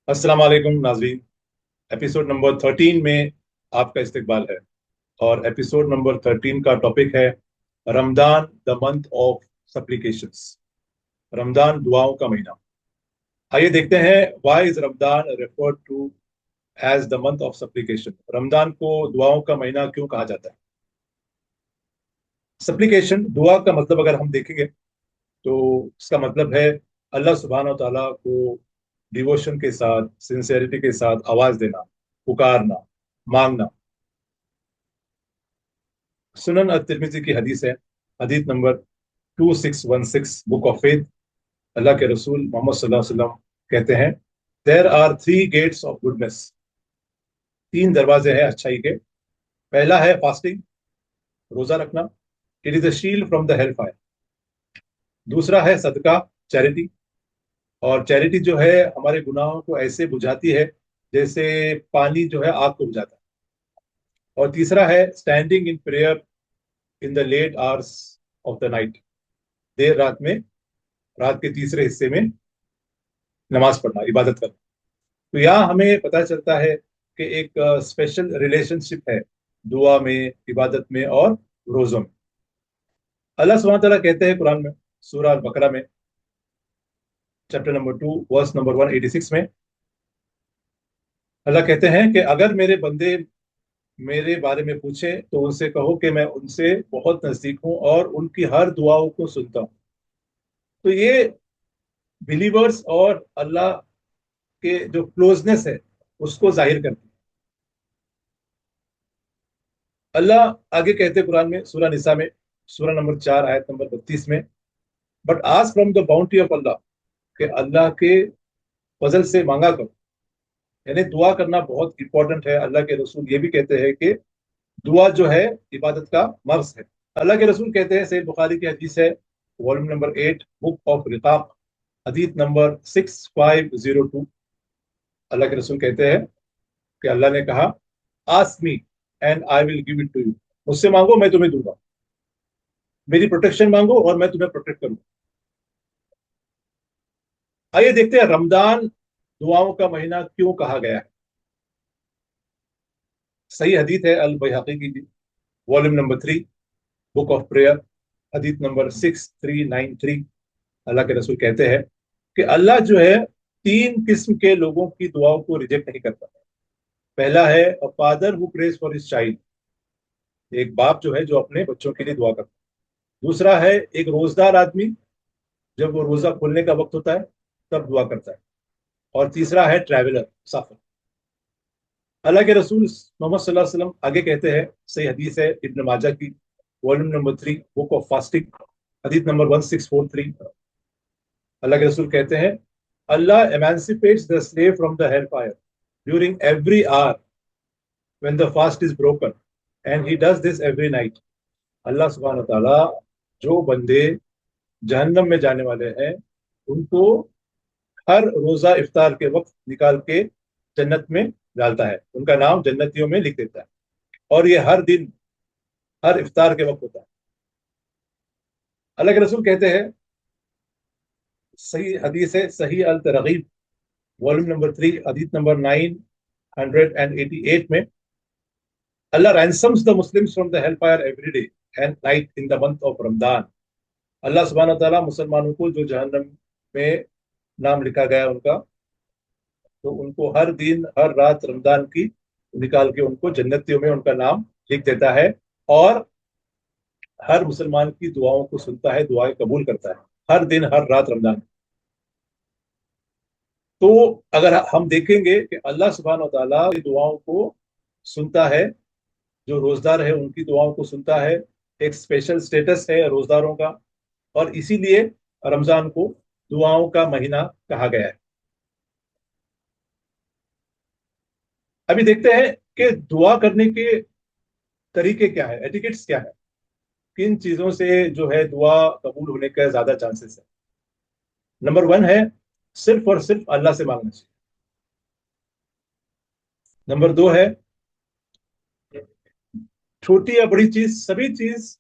अस्सलाम वालेकुम नाजरीन। एपिसोड नंबर 13 में आपका इस्तकबाल है। और एपिसोड नंबर 13 का टॉपिक है Ramadan, the month of supplications. Ramadan दुआओं का महीना। आइए देखते हैं, why is Ramadan referred to as the month of supplication. Ramadan को दुआओं का महीना क्यों कहा जाता है? सप्लिकेशन, दुआ का मतलब अगर हम देखेंगे तो इसका मतलब है अल्लाह सुब्हान व तआला को डिवोशन के साथ, सिंसेरिटी के साथ आवाज देना, पुकारना, मांगना। सुनन अत-तिरमिज़ी की हदीस है, हदीस नंबर 2616, बुक ऑफ फेथ। अल्लाह के रसूल मोहम्मद सल्लल्लाहु अलैहि वसल्लम कहते हैं, there are three gates of goodness. तीन दरवाजे हैं अच्छाई के। पहला है फास्टिंग, रोजा रखना। It is a shield from the hell fire. दूसरा है सदका, चैरिटी। और चैरिटी जो है हमारे गुनाहों को ऐसे बुझाती है जैसे पानी जो है आग को बुझाता है। और तीसरा है standing in prayer in the late hours of the night. देर रात में, रात के तीसरे हिस्से में नमाज पढ़ना, इबादत करना। तो यहाँ हमें पता चलता है कि एक स्पेशल रिलेशनशिप है दुआ में, इबादत में और रोजों में। अल्लाह सुब्हानहू तआला कहते हैं कुरान में, सूरह अल बकरा में, चैप्टर नंबर 2 वर्स नंबर 186 में। अल्लाह कहते हैं कि अगर मेरे बंदे मेरे बारे में पूछे तो उनसे कहो कि मैं उनसे बहुत नजदीक हूं और उनकी हर दुआओं को सुनता हूं। तो ये बिलीवर्स और अल्लाह के जो क्लोजनेस है उसको जाहिर करती है। अल्लाह आगे कहते हैं कुरान में, सूरह निसा में, सूरह नंबर 4 आयत नंबर 32 में, बट आज फ्रॉम द बाउंटी ऑफ अल्लाह, कि अल्लाह के फजल से मांगा करो। यानी दुआ करना बहुत इंपॉर्टेंट है। अल्लाह के रसूल ये भी कहते हैं कि दुआ जो है इबादत का मर्ज है। अल्लाह के रसूल कहते हैं, सही बुखारी की हदीस है, वॉल्यूम नंबर 8, बुक ऑफ रिकाक, हदीस नंबर 6502। अल्लाह के रसूल कहते हैं कि अल्लाह ने कहा, ask me and I will give it to you. मुझसे मांगो, मैं तुम्हें दूंगा। मेरी प्रोटेक्शन मांगो और मैं तुम्हें प्रोटेक्ट करूंगा। आइए देखते हैं रमजान दुआओं का महीना क्यों कहा गया है। सही हदीस है अल बैहक़ी की, volume number 3, book of prayer, हदीस नंबर 6393। अल्लाह के रसूल कहते हैं कि अल्लाह जो है तीन किस्म के लोगों की दुआओं को रिजेक्ट नहीं करता। पहला है a father who praise for his child, एक बाप जो है जो अपने बच्चों के लिए दुआ करता है। दूसरा है एक रोजदार आदमी, जब वो रोजा खोलने का वक्त होता है तब दुआ करता है। और तीसरा है ट्रैवलर, मुसाफिर। अल्लाह के रसूल मोहम्मद सल्लल्लाहु अलैहि वसल्लम आगे कहते हैं, सही हदीस है इब्न माजा की, volume number 3, book of fasting, हदीस नंबर 1643। अल्लाह के रसूल कहते हैं, Allah emancipates the slave from the hell fire during every hour when the fast is broken and he does this every night. अल्लाह सुब्हान व तआला जो बंदे जहन्नम में जाने वाले हैं उनको हर रोजा इफ्तार के वक्त निकाल के जन्नत में डालता है, उनका नाम जन्नतियों में लिख देता है। और ये हर दिन, हर इफ्तार के वक्त होता है। अल्लाह के रसूल कहते हैं, सही हदीस है, सही अल तरगीब, वॉल्यूम नंबर 3, हदीस नंबर 988 में, Allah ransoms the Muslims from the hell fire every day and night in the month of Ramadan. अल्लाह सुब्हानहू तआला मुसलमानों को जो जहन्नम में नाम लिखा गया उनका, तो उनको हर दिन हर रात रमजान की निकाल के उनको जन्नतियों में उनका नाम लिख देता है। और हर मुसलमान की दुआओं को सुनता है, दुआएं कबूल करता है, हर दिन हर रात रमजान। तो अगर हम देखेंगे कि अल्लाह सुब्हानहू व तआला की दुआओं को सुनता है, जो रोजदार है उनकी दुआओं को सुनता है। एक स्पेशल स्टेटस है रोजदारों का, और इसीलिए रमजान को दुआओं का महीना कहा गया है। अभी देखते हैं कि दुआ करने के तरीके क्या है, एटिकेट्स क्या है, किन चीजों से जो है दुआ कबूल होने का ज्यादा चांसेस है। नंबर 1 है सिर्फ और सिर्फ अल्लाह से मांगना चाहिए। नंबर 2 है छोटी या बड़ी चीज, सभी चीज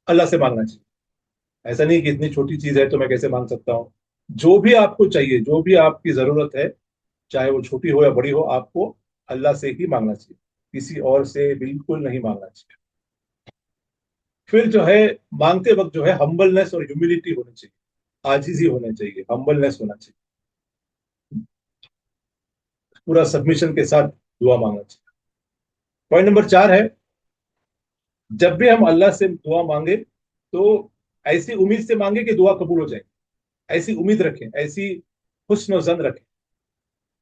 अल्लाह से मांगना चाहिए। ऐसा नहीं कि इतनी छोटी चीज है तो मैं कैसे मांग सकता हूँ। जो भी आपको चाहिए, जो भी आपकी जरूरत है, चाहे वो छोटी हो या बड़ी हो, आपको अल्लाह से ही मांगना चाहिए, किसी और से बिल्कुल नहीं मांगना चाहिए। फिर जो है, मांगते वक्त जो है हम्बलनेस और ह्यूमिलिटी होनी चाहिए, आजिजी होना चाहिए, हम्बलनेस होना चाहिए, पूरा सबमिशन के साथ दुआ मांगना चाहिए। पॉइंट नंबर 4 है, जब भी हम अल्लाह से दुआ मांगे तो ऐसी उम्मीद से मांगे कि दुआ कबूल हो जाए, ऐसी उम्मीद रखें, ऐसी हुस्न और जन रखें,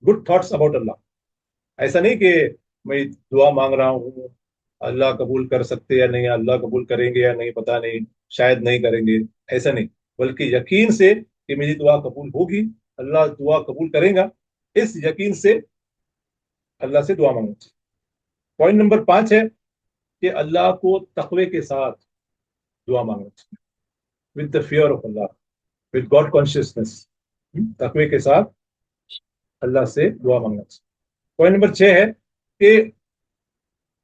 गुड थॉट्स अबाउट अल्लाह। ऐसा नहीं कि मैं दुआ मांग रहा हूँ, अल्लाह कबूल कर सकते या नहीं, अल्लाह कबूल करेंगे या नहीं पता नहीं, शायद नहीं करेंगे, ऐसा नहीं, बल्कि यकीन से कि मेरी दुआ कबूल होगी, अल्लाह दुआ कबूल करेगा, इस यकीन से अल्लाह से दुआ मांगना चाहिए। पॉइंट नंबर 5 है कि अल्लाह को तकवे के साथ दुआ मांगना चाहिए, with the fear of Allah, with God consciousness, तकवे के साथ अल्लाह से दुआ मांगना चाहिए। पॉइंट नंबर 6 है कि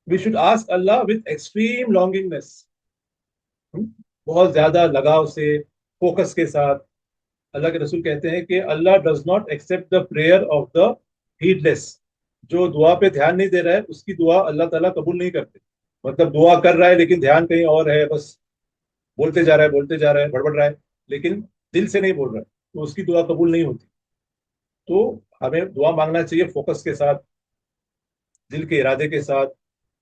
we should ask Allah with extreme longingness, बहुत ज्यादा लगाव से, फोकस के साथ। अल्लाह के रसूल कहते हैं कि Allah does not accept the prayer of the heedless, जो दुआ पे ध्यान नहीं दे रहा है उसकी दुआ अल्लाह ताला कबूल नहीं करते। मतलब दुआ कर रहा है लेकिन ध्यान कहीं और है, बस बोलते जा रहा है, बोलते जा रहा है, बड़बड़ रहा है, लेकिन दिल से नहीं बोल रहा है, तो उसकी दुआ कबूल नहीं होती। तो हमें दुआ मांगना चाहिए फोकस के साथ, दिल के इरादे के साथ,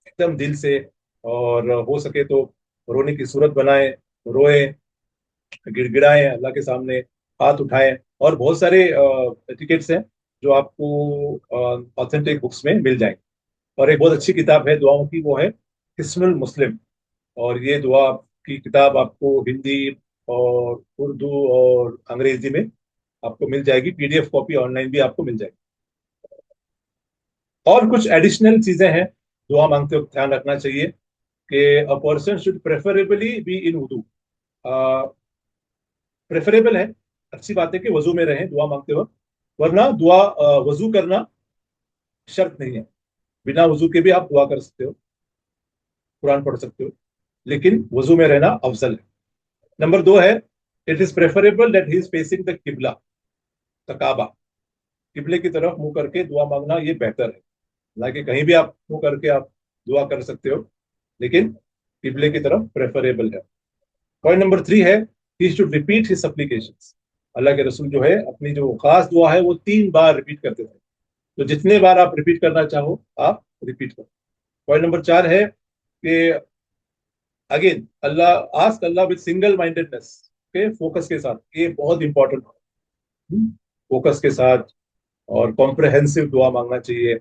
एकदम दिल से, और हो सके तो रोने की सूरत बनाए, रोए, गिड़गिड़ाएं अल्लाह के सामने, हाथ उठाएं। और बहुत सारे एटिकेट्स हैं जो आपको ऑथेंटिक बुक्स में मिल जाएंगे। और एक बहुत अच्छी किताब है दुआओं की, वो है हिस्नुल मुस्लिम। और ये दुआ की किताब आपको हिंदी और उर्दू और अंग्रेजी में आपको मिल जाएगी, पीडीएफ कॉपी ऑनलाइन भी आपको मिल जाएगी। और कुछ एडिशनल चीजें हैं दुआ मांगते वक्त ध्यान रखना चाहिए कि a person should preferably be in वुदू। प्रेफरेबल है, अच्छी बात है कि वजू में रहें दुआ मांगते वक्त, वरना दुआ वजू करना शर्त नहीं है, बिना वजू के भी आप दुआ कर सकते हो, कुरान पढ़ सकते हो, लेकिन वजू में रहना अफजल है। नंबर 2 है, it is preferable that he is facing the किबला, द काबा, किबले की तरफ मुंह करके दुआ मांगना ये बेहतर है। हालांकि कहीं भी आप मुंह करके आप दुआ कर सकते हो, लेकिन किबले की तरफ प्रेफरेबल है। पॉइंट नंबर 3 है, ही शुड रिपीट हिज सप्लीकेशंस। अल्लाह के रसूल जो है अपनी जो खास दुआ है वो 3 बार रिपीट करते थे, तो जितने बार आप रिपीट करना चाहो आप रिपीट करो। पॉइंट नंबर 4 है कि again Allah ask Allah with single mindedness, के फोकस के साथ, ये बहुत इंपॉर्टेंट है, फोकस के साथ और कॉम्प्रहेंसिव दुआ मांगना चाहिए।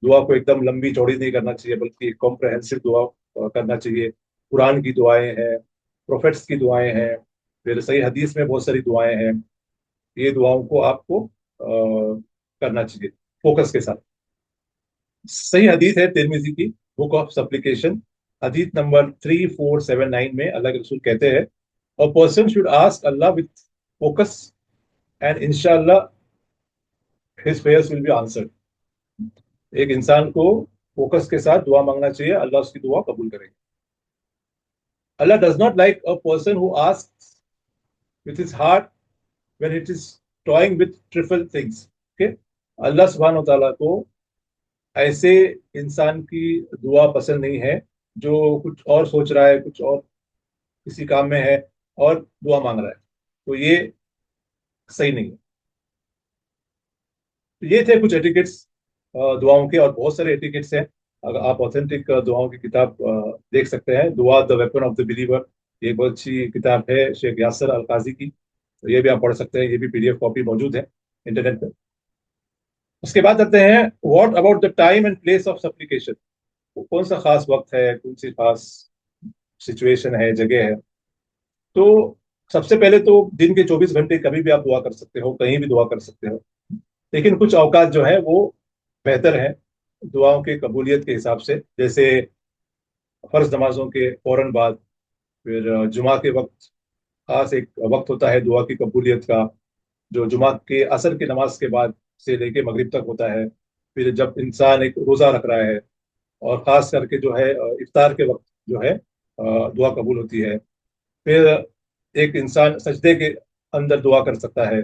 दुआ को एकदम लंबी चौड़ी नहीं करना चाहिए, बल्कि कॉम्प्रहेंसिव दुआ करना चाहिए। कुरान की दुआएं हैं, प्रोफेट्स की दुआएं हैं, फिर सही हदीस में बहुत सारी दुआएं हैं, ये दुआओं को आपको करना चाहिए फोकस के साथ। सही हदीस है तिरमिजी की, बुक ऑफ सप्लिकेशन, हदीस नंबर 3479 में अल्लाह के रसूल कहते हैं, a person should ask Allah with focus and इंशाल्लाह his prayers will be answered. एक इंसान को फोकस के साथ दुआ मांगना चाहिए, अल्लाह उसकी दुआ कबूल करेगा। Allah does not like a person who asks with his heart when it is toying with trifle things. Okay, अल्लाह सुब्हान तआला को ऐसे इंसान की दुआ पसंद नहीं है जो कुछ और सोच रहा है, कुछ और किसी काम में है और दुआ मांग रहा है, तो ये सही नहीं है। तो ये थे कुछ एटिकेट्स दुआओं के, और बहुत सारे एटिकेट्स हैं। अगर आप ऑथेंटिक दुआओं की किताब देख सकते हैं, दुआ the weapon of the believer, ये बहुत अच्छी किताब है शेख यासर अल काजी की, तो ये भी आप पढ़ सकते हैं, ये भी पीडीएफ कॉपी मौजूद है इंटरनेट पे। उसके बाद आते हैं, what about the time and place of supplication, कौन सा खास वक्त है, कौन सी खास सिचुएशन है, जगह है। तो सबसे पहले तो दिन के 24 घंटे कभी भी आप दुआ कर सकते हो, कहीं भी दुआ कर सकते हो, लेकिन कुछ औकात जो है वो बेहतर है दुआओं के कबूलियत के हिसाब से। जैसे फर्ज नमाजों के फौरन बाद, फिर जुमा के वक्त खास एक वक्त होता है दुआ की कबूलियत का, जो जुमा के असर की नमाज के बाद से लेके मगरिब तक होता है। फिर जब इंसान एक रोजा रख रहा है, और खास करके जो है इफ्तार के वक्त जो है दुआ कबूल होती है। फिर एक इंसान सजदे के अंदर दुआ कर सकता है,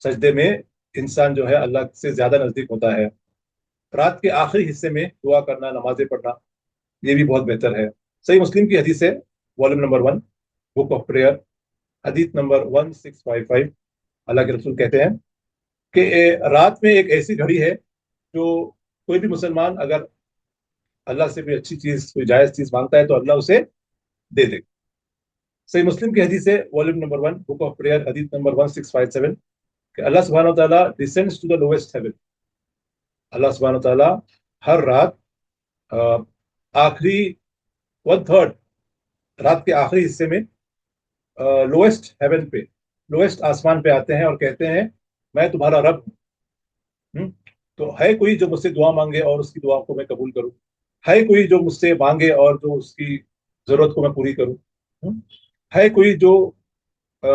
सजदे में इंसान जो है अल्लाह से ज्यादा नजदीक होता है। रात के आखिरी हिस्से में दुआ करना, नमाजें पढ़ना, ये भी बहुत बेहतर है। सही मुस्लिम की हदीस है, volume number 1, book of prayer, हदीस नंबर 1655। अल्लाह के रसूल कहते हैं कि रात में एक ऐसी घड़ी है जो कोई भी मुसलमान अगर अल्लाह से कोई अच्छी चीज, कोई जायज चीज मांगता है तो अल्लाह उसे दे दे। सही मुस्लिम की हदीस है, volume number 1, book of prayer, हदीस नंबर 1657, कि अल्लाह सुब्हानहू व तआला descends to the lowest heaven. अल्लाह सुब्हानहू व तआला हर रात आखिरी 1/3, रात के आखिरी हिस्से में लोएस्ट हेवन पे, लोएस्ट आसमान पे आते हैं और कहते हैं मैं तुम्हारा रब हूँ। तो है कोई जो मुझसे दुआ मांगे और उसकी दुआ को मैं कबूल करूँ? है कोई जो मुझसे मांगे और जो उसकी जरूरत को मैं पूरी करूँ? हम्म? है कोई जो अ,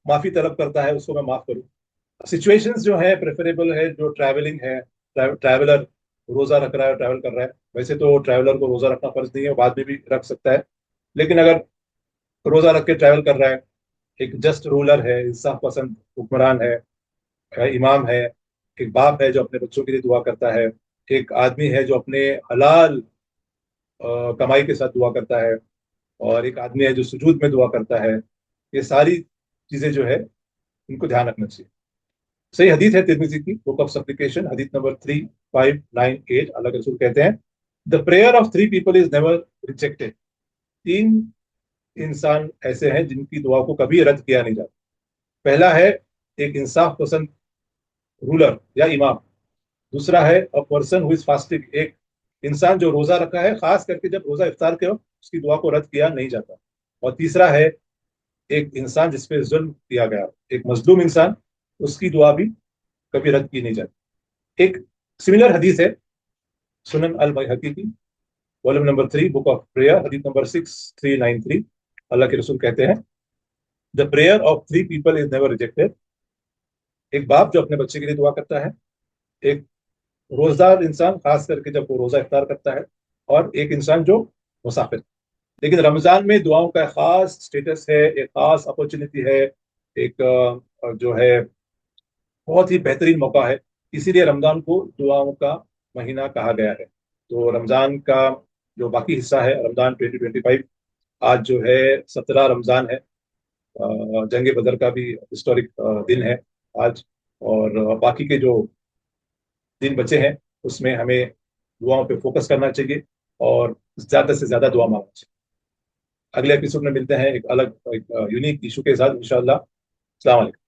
माफी तलब करता है उसको मैं माफ करूँ? सिचुएशंस जो है प्रेफरेबल है, जो ट्रैवलिंग है, ट्रैवलर रोजा रख रहा है, ट्रैवल कर रहा है, वैसे तो ट्रैवलर को रोजा रखना फर्ज नहीं है, वो बाद में भी रख सकता है। लेकिन अगर रोजा रख के ट्रैवल कर रहा है, एक जस्ट रूलर है, इंसाफ पसंद हुक्मरान है, इमाम है, एक बाप है जो अपने बच्चों के लिए दुआ करता है, एक आदमी है जो अपने हलाल कमाई के साथ दुआ करता है, और एक आदमी है जो सुजूद में दुआ करता है, ये सारी चीजें जो है इनको ध्यान रखना चाहिए। सही हदीस है तिरमिजी की, बुक ऑफ सप्लिकेशन, हदीस नंबर 3598। अल्लाह के रसूल कहते हैं the prayer of three people is never rejected. तीन इंसान ऐसे हैं जिनकी दुआ को कभी रद्द किया नहीं जाता। पहला है एक इंसाफ पसंद रूलर या इमाम। दूसरा है अ पर्सन हु इज फास्टिंग, एक इंसान जो रोजा रखा है, खास करके जब रोजा इफ्तार के वक्त उसकी दुआ को रद्द किया नहीं जाता। और तीसरा है एक इंसान जिसपे जुल्म किया गया, एक मजलूम इंसान, उसकी दुआ भी कभी रद्द की नहीं जाती। एक सिमिलर हदीस है, सुनन अल बैहकी की, volume number 3, book of prayer, हदीस नंबर 6393। अल्लाह के रसूल कहते हैं the prayer of three people is never rejected. एक बाप जो अपने बच्चे के लिए दुआ करता है, एक रोजदार इंसान खास करके जब वो रोजा इफ्तार करता है, और एक इंसान जो मुसाफिर। लेकिन रमजान में दुआओं का खास स्टेटस है, एक खास अपॉर्चुनिटी है, एक जो है बहुत ही बेहतरीन मौका है। इसीलिए रमजान को दुआओं का महीना कहा गया है। तो रमजान का जो बाकी हिस्सा है, रमजान 2025, आज जो है 17 रमजान है, जंग बदर का भी हिस्टोरिक दिन है आज। और बाकी के जो दिन बचे हैं उसमें हमें दुआओं पे फोकस करना चाहिए और ज्यादा से ज्यादा दुआ मांगना चाहिए। अगले एपिसोड में मिलते हैं एक अलग, एक यूनिक इशू के साथ इंशाल्लाह। अस्सलाम वालेकुम।